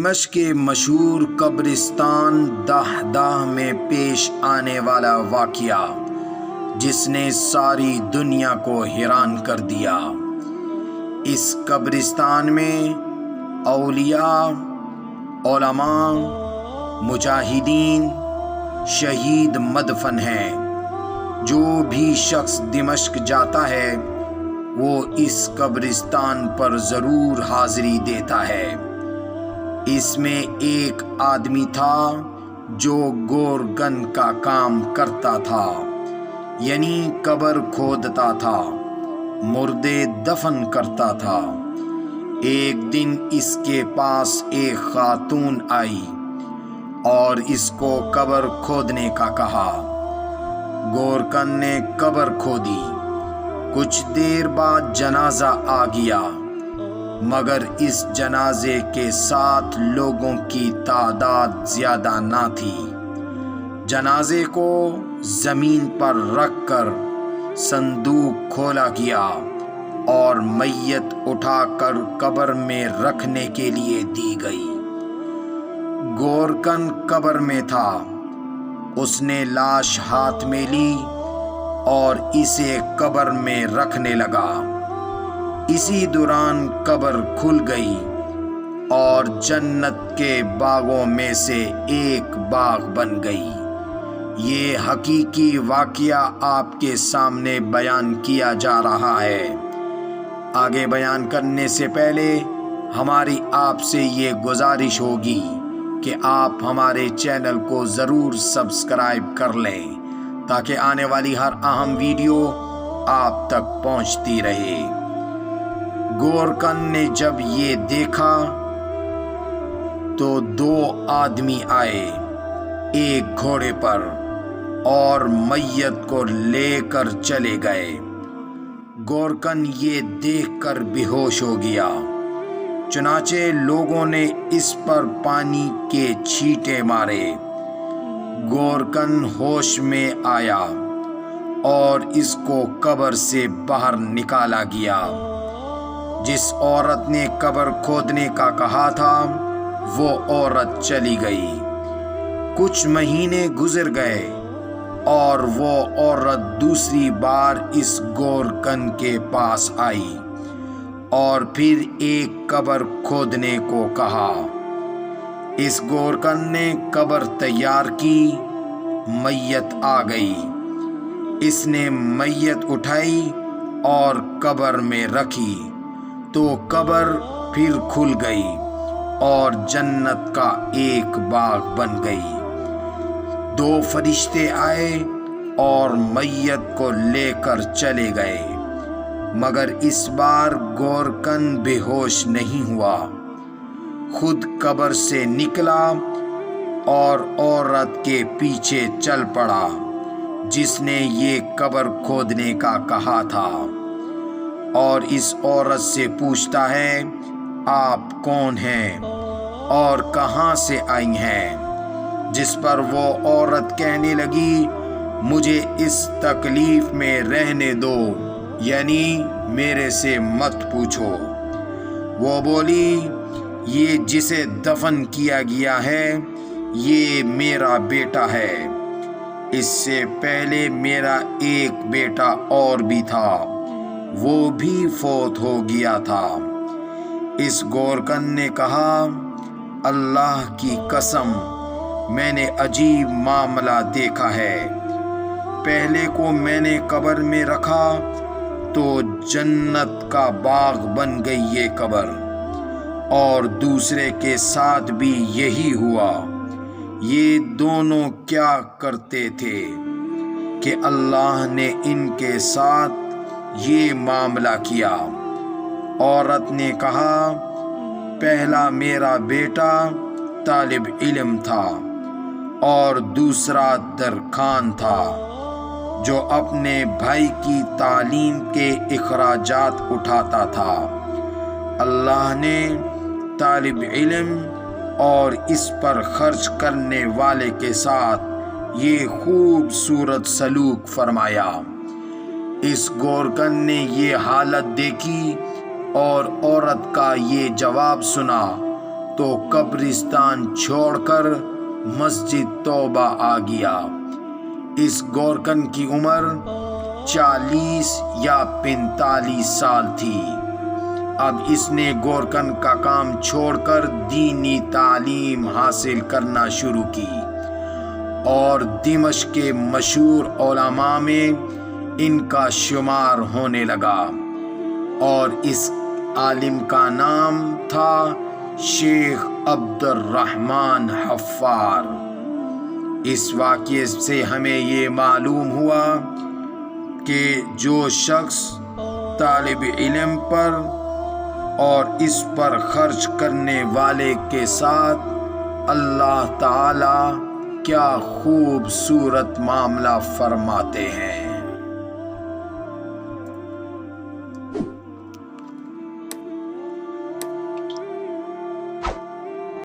دمشق کے مشہور قبرستان دہدہ میں پیش آنے والا واقعہ جس نے ساری دنیا کو حیران کر دیا۔ اس قبرستان میں اولیاء، علماء، مجاہدین، شہید مدفن ہیں۔ جو بھی شخص دمشق جاتا ہے وہ اس قبرستان پر ضرور حاضری دیتا ہے۔ اس میں ایک آدمی تھا جو گورگن کا کام کرتا تھا، یعنی قبر کھودتا تھا، مردے دفن کرتا تھا۔ ایک دن اس کے پاس ایک خاتون آئی اور اس کو قبر کھودنے کا کہا۔ گورکن نے قبر کھودی۔ کچھ دیر بعد جنازہ آ گیا، مگر اس جنازے کے ساتھ لوگوں کی تعداد زیادہ نہ تھی۔ جنازے کو زمین پر رکھ کر صندوق کھولا گیا اور میت اٹھا کر قبر میں رکھنے کے لیے دی گئی۔ گورکن قبر میں تھا۔ اس نے لاش ہاتھ میں لی اور اسے قبر میں رکھنے لگا۔ اسی دوران قبر کھل گئی اور جنت کے باغوں میں سے ایک باغ بن گئی۔ یہ حقیقی واقعہ آپ کے سامنے بیان کیا جا رہا ہے۔ آگے بیان کرنے سے پہلے ہماری آپ سے یہ گزارش ہوگی کہ آپ ہمارے چینل کو ضرور سبسکرائب کر لیں تاکہ آنے والی ہر اہم ویڈیو آپ تک پہنچتی رہے۔ گورکن نے جب یہ دیکھا تو دو آدمی آئے، ایک گھوڑے پر، اور میت کو لے کر چلے گئے۔ گورکن یہ دیکھ کر بے ہوش ہو گیا۔ چنانچہ لوگوں نے اس پر پانی کے چھینٹے مارے۔ گورکن ہوش میں آیا اور اس کو قبر سے باہر نکالا گیا۔ جس عورت نے قبر کھودنے کا کہا تھا وہ عورت چلی گئی۔ کچھ مہینے گزر گئے اور وہ عورت دوسری بار اس گورکن کے پاس آئی اور پھر ایک قبر کھودنے کو کہا۔ اس گورکن نے قبر تیار کی۔ میت آ گئی۔ اس نے میت اٹھائی اور قبر میں رکھی تو قبر پھر کھل گئی اور جنت کا ایک باغ بن گئی۔ دو فرشتے آئے اور میت کو لے کر چلے گئے، مگر اس بار گورکن بے ہوش نہیں ہوا۔ خود قبر سے نکلا اور عورت کے پیچھے چل پڑا جس نے یہ قبر کھودنے کا کہا تھا، اور اس عورت سے پوچھتا ہے، آپ کون ہیں اور کہاں سے آئی ہیں؟ جس پر وہ عورت کہنے لگی، مجھے اس تکلیف میں رہنے دو، یعنی میرے سے مت پوچھو۔ وہ بولی، یہ جسے دفن کیا گیا ہے یہ میرا بیٹا ہے۔ اس سے پہلے میرا ایک بیٹا اور بھی تھا، وہ بھی فوت ہو گیا تھا۔ اس گورکن نے کہا، اللہ کی قسم، میں نے عجیب معاملہ دیکھا ہے۔ پہلے کو میں نے قبر میں رکھا تو جنت کا باغ بن گئی یہ قبر، اور دوسرے کے ساتھ بھی یہی ہوا۔ یہ دونوں کیا کرتے تھے کہ اللہ نے ان کے ساتھ یہ معاملہ کیا؟ عورت نے کہا، پہلا میرا بیٹا طالب علم تھا اور دوسرا درخان تھا جو اپنے بھائی کی تعلیم کے اخراجات اٹھاتا تھا۔ اللہ نے طالب علم اور اس پر خرچ کرنے والے کے ساتھ یہ خوبصورت سلوک فرمایا۔ اس گورکن نے یہ حالت دیکھی اور عورت کا یہ جواب سنا تو قبرستان چھوڑ کر مسجد توبہ آ گیا۔ اس گورکن کی عمر 40 یا 45 سال تھی۔ اب اس نے گورکن کا کام چھوڑ کر دینی تعلیم حاصل کرنا شروع کی اور دمشق کے مشہور علماء میں ان کا شمار ہونے لگا، اور اس عالم کا نام تھا شیخ عبد الرحمن حفار۔ اس واقعے سے ہمیں یہ معلوم ہوا کہ جو شخص طالب علم پر اور اس پر خرچ کرنے والے کے ساتھ اللہ تعالی کیا خوبصورت معاملہ فرماتے ہیں۔